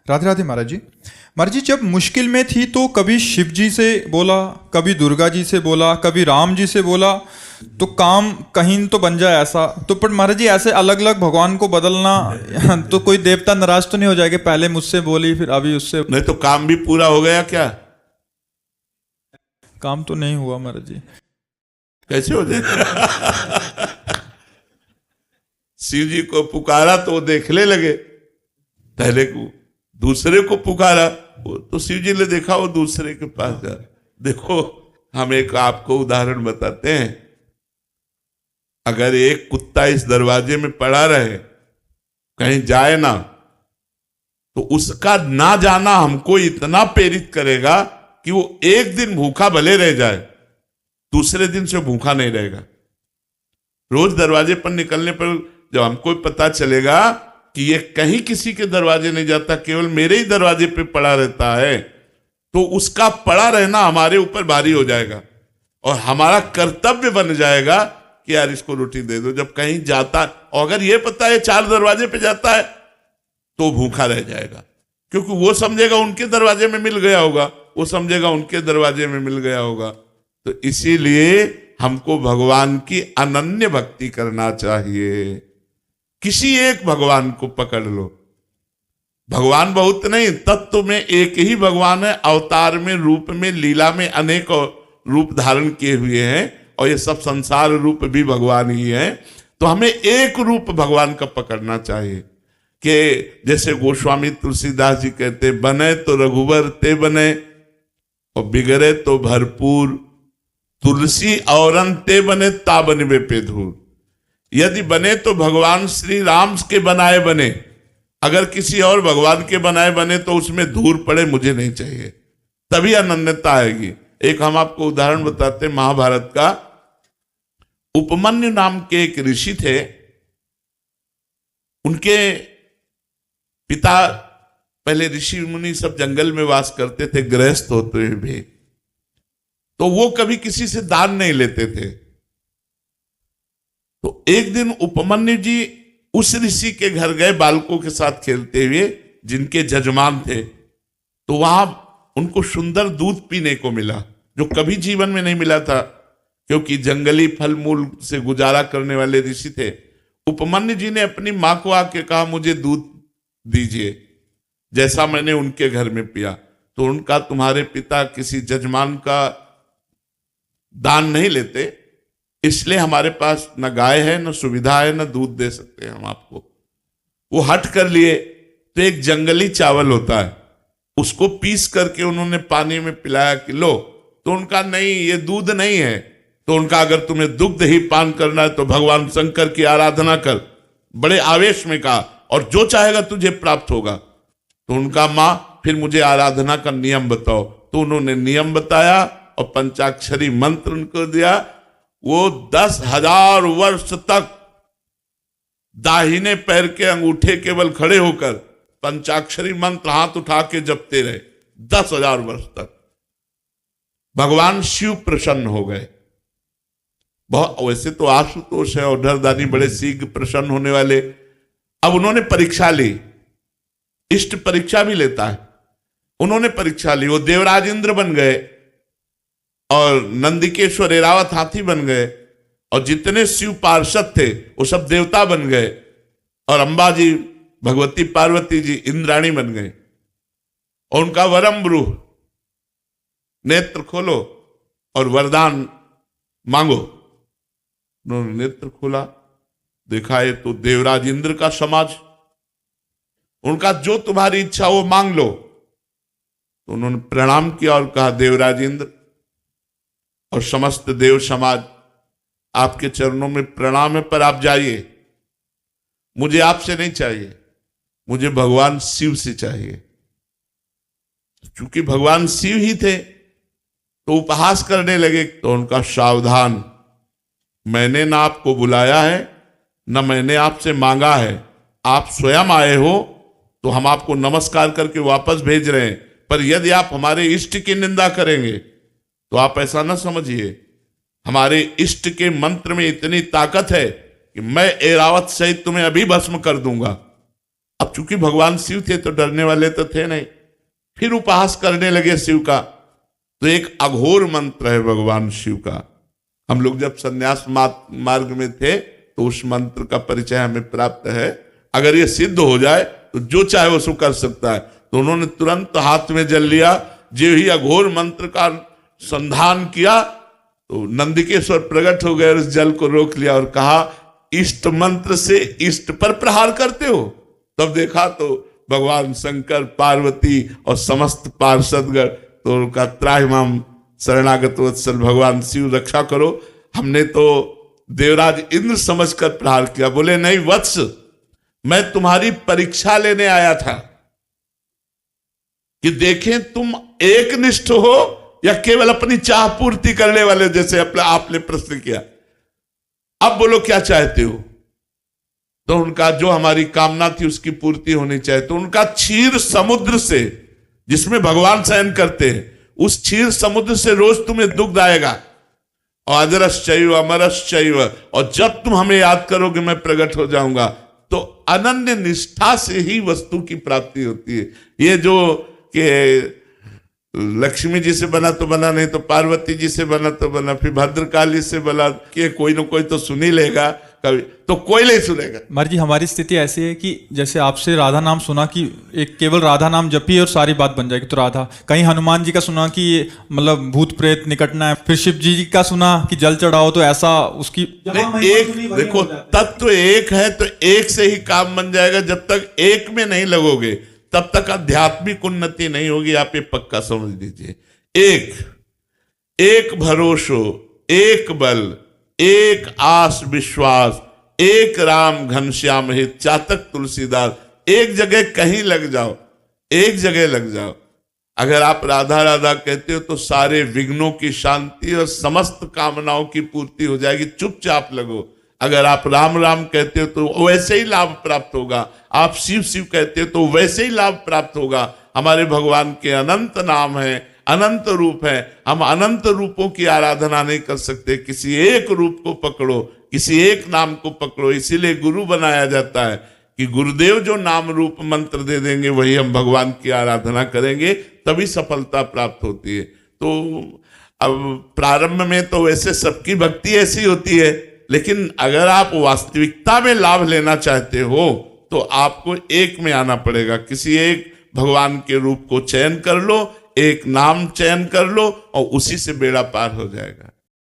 राधे राधे महाराज जी। महाराज जी, जब मुश्किल में थी तो कभी शिव जी से बोला, कभी दुर्गा जी से बोला, कभी राम जी से बोला, तो काम कहीं तो बन जाए ऐसा। तो पर महाराज जी, ऐसे अलग अलग भगवान को बदलना तो कोई देवता नाराज तो नहीं हो जाएगा, पहले मुझसे बोली फिर अभी उससे? नहीं तो काम भी पूरा हो गया क्या? काम तो नहीं हुआ महाराज जी। कैसे हो जाएगा? शिव जी को पुकारा तो वो देखने लगे, पहले को दूसरे को पुकारा तो शिव जी ने देखा वो दूसरे के पास जा। देखो, हम एक आपको उदाहरण बताते हैं। अगर एक कुत्ता इस दरवाजे में पड़ा रहे, कहीं जाए ना, तो उसका ना जाना हमको इतना प्रेरित करेगा कि वो एक दिन भूखा भले रह जाए, दूसरे दिन से भूखा नहीं रहेगा। रोज दरवाजे पर निकलने पर जब हमको पता चलेगा कि ये कहीं किसी के दरवाजे नहीं जाता, केवल मेरे ही दरवाजे पे पड़ा रहता है, तो उसका पड़ा रहना हमारे ऊपर भारी हो जाएगा और हमारा कर्तव्य बन जाएगा कि यार इसको रोटी दे दो। जब कहीं जाता, और अगर ये पता है 4 दरवाजे पे जाता है, तो भूखा रह जाएगा, क्योंकि वो समझेगा उनके दरवाजे में मिल गया होगा, वो समझेगा उनके दरवाजे में मिल गया होगा। तो इसीलिए हमको भगवान की अनन्य भक्ति करना चाहिए। किसी एक भगवान को पकड़ लो। भगवान बहुत नहीं, तत्व में एक ही भगवान है। अवतार में, रूप में, लीला में अनेक रूप धारण किए हुए हैं, और ये सब संसार रूप भी भगवान ही है। तो हमें एक रूप भगवान का पकड़ना चाहिए कि जैसे गोस्वामी तुलसीदास जी कहते, बने तो रघुवर ते बने और बिगड़े तो भरपूर, तुलसी औरन ते बने ता बनवे पे धूर। यदि बने तो भगवान श्री राम के बनाए बने, अगर किसी और भगवान के बनाए बने तो उसमें धूर पड़े, मुझे नहीं चाहिए, तभी अनन्यता आएगी। एक हम आपको उदाहरण बताते, महाभारत का उपमन्यु नाम के एक ऋषि थे। उनके पिता, पहले ऋषि मुनि सब जंगल में वास करते थे, गृहस्थ होते हुए भी, तो वो कभी किसी से दान नहीं लेते थे। तो एक दिन उपमन्यु जी उस ऋषि के घर गए बालकों के साथ खेलते हुए, जिनके जजमान थे। तो वहां उनको सुंदर दूध पीने को मिला, जो कभी जीवन में नहीं मिला था, क्योंकि जंगली फल मूल से गुजारा करने वाले ऋषि थे। उपमन्यु जी ने अपनी मां को आके कहा, मुझे दूध दीजिए जैसा मैंने उनके घर में पिया। तो उनका, तुम्हारे पिता किसी जजमान का दान नहीं लेते, इसलिए हमारे पास न गाय है, न सुविधा है, न दूध दे सकते हैं हम आपको। वो हट कर लिए। तो एक जंगली चावल होता है, उसको पीस करके उन्होंने पानी में पिलाया कि लो। तो उनका, नहीं ये दूध नहीं है। तो उनका, अगर तुम्हें दुग्ध ही पान करना है तो भगवान शंकर की आराधना कर। बड़े आवेश में कहा, और जो चाहेगा तुझे प्राप्त होगा। तो उनका, माँ फिर मुझे आराधना का नियम बताओ। तो उन्होंने नियम बताया और पंचाक्षरी मंत्र उनको दिया। वो 10,000 वर्ष तक दाहिने पैर के अंगूठे केवल खड़े होकर पंचाक्षरी मंत्र हाथ उठा के जपते रहे 10,000 वर्ष तक। भगवान शिव प्रसन्न हो गए। बहुत, वैसे तो आशुतोष है और डरदानी बड़े शीघ्र प्रसन्न होने वाले। अब उन्होंने परीक्षा ली, इष्ट परीक्षा भी लेता है। उन्होंने परीक्षा ली, वो देवराज इंद्र बन गए और नंदिकेश्वर एरावत हाथी बन गए, और जितने शिव पार्षद थे वो सब देवता बन गए, और अंबा जी, भगवती पार्वती जी इंद्राणी बन गए। और उनका वरम ब्रूह, नेत्र खोलो और वरदान मांगो। उन्होंने नेत्र खोला, देखा ये तो देवराज इंद्र का समाज, उनका जो तुम्हारी इच्छा वो मांग लो। तो उन्होंने प्रणाम किया और कहा, देवराज इंद्र और समस्त देव समाज, आपके चरणों में प्रणाम है, पर आप जाइए, मुझे आपसे नहीं चाहिए, मुझे भगवान शिव से चाहिए। चूंकि भगवान शिव ही थे तो उपहास करने लगे। तो उनका, सावधान, मैंने ना आपको बुलाया है, ना मैंने आपसे मांगा है, आप स्वयं आए हो तो हम आपको नमस्कार करके वापस भेज रहे हैं। पर यदि आप हमारे इष्ट की निंदा करेंगे तो आप ऐसा ना समझिए, हमारे इष्ट के मंत्र में इतनी ताकत है कि मैं एरावत सहित तुम्हें अभी भस्म कर दूंगा। अब चूंकि भगवान शिव थे तो डरने वाले तो थे नहीं, फिर उपहास करने लगे शिव का। तो एक अघोर मंत्र है भगवान शिव का। हम लोग जब संन्यास मार्ग में थे तो उस मंत्र का परिचय हमें प्राप्त है। अगर ये सिद्ध हो जाए तो जो चाहे वो सो कर सकता है। तो उन्होंने तुरंत हाथ में जल लिया, जो ही अघोर मंत्र का संधान किया तो नंदिकेश्वर प्रकट हो गए और उस जल को रोक लिया और कहा, इष्ट मंत्र से इष्ट पर प्रहार करते हो। तब देखा तो भगवान शंकर, पार्वती और समस्त पार्षदगण तो उनका त्राहिमाम शरणागत वत्सल भगवान शिव रक्षा करो। हमने तो देवराज इंद्र समझकर प्रहार किया। बोले नहीं वत्स, मैं तुम्हारी परीक्षा लेने आया था कि देखें तुम एक निष्ठ हो या केवल अपनी चाह पूर्ति करने वाले, जैसे आपने प्रश्न किया। अब बोलो क्या चाहते हो। तो उनका जो हमारी कामना थी उसकी पूर्ति होनी चाहिए। तो उनका क्षीर समुद्र से, जिसमें भगवान शयन करते हैं, उस क्षीर समुद्र से रोज तुम्हें दुग्ध आएगा। और अजरश्चैव अमरश्चैव, और जब तुम हमें याद करोगे मैं प्रकट हो जाऊंगा। तो अनन्य निष्ठा से ही वस्तु की प्राप्ति होती है। ये जो कि लक्ष्मी जी से बना तो बना, नहीं तो पार्वती जी से बना तो बना, फिर भद्रकाली से बना, कि कोई ना कोई तो सुन ही लेगा, कभी तो कोई नहीं सुनेगा। महाराज जी हमारी स्थिति ऐसी है कि जैसे आपसे राधा नाम सुना कि एक केवल राधा नाम जपिए और सारी बात बन जाएगी, तो राधा। कहीं हनुमान जी का सुना कि ये मतलब भूत प्रेत निकटना है, फिर शिव जी का सुना कि जल चढ़ाओ, तो ऐसा उसकी एक देखो तत्व एक है तो एक से ही काम बन जाएगा। जब तक एक में नहीं लगोगे तब तक आध्यात्मिक उन्नति नहीं होगी। आप ये पक्का समझ लीजिए। एक भरोसो, एक बल, एक आस विश्वास, एक राम घनश्याम हित, चातक तुलसीदास। एक जगह कहीं लग जाओ, एक जगह लग जाओ। अगर आप राधा राधा कहते हो तो सारे विघ्नों की शांति और समस्त कामनाओं की पूर्ति हो जाएगी। चुपचाप लगो। अगर आप राम राम कहते हो तो वैसे ही लाभ प्राप्त होगा। आप शिव शिव कहते हो तो वैसे ही लाभ प्राप्त होगा। हमारे भगवान के अनंत नाम है, अनंत रूप है। हम अनंत रूपों की आराधना नहीं कर सकते। किसी एक रूप को पकड़ो, किसी एक नाम को पकड़ो। इसीलिए गुरु बनाया जाता है कि गुरुदेव जो नाम रूप मंत्र दे देंगे वही हम भगवान की आराधना करेंगे, तभी सफलता प्राप्त होती है। तो अब प्रारंभ में तो वैसे सबकी भक्ति ऐसी होती है, लेकिन अगर आप वास्तविकता में लाभ लेना चाहते हो तो आपको एक में आना पड़ेगा। किसी एक भगवान के रूप को चयन कर लो, एक नाम चयन कर लो और उसी से बेड़ा पार हो जाएगा।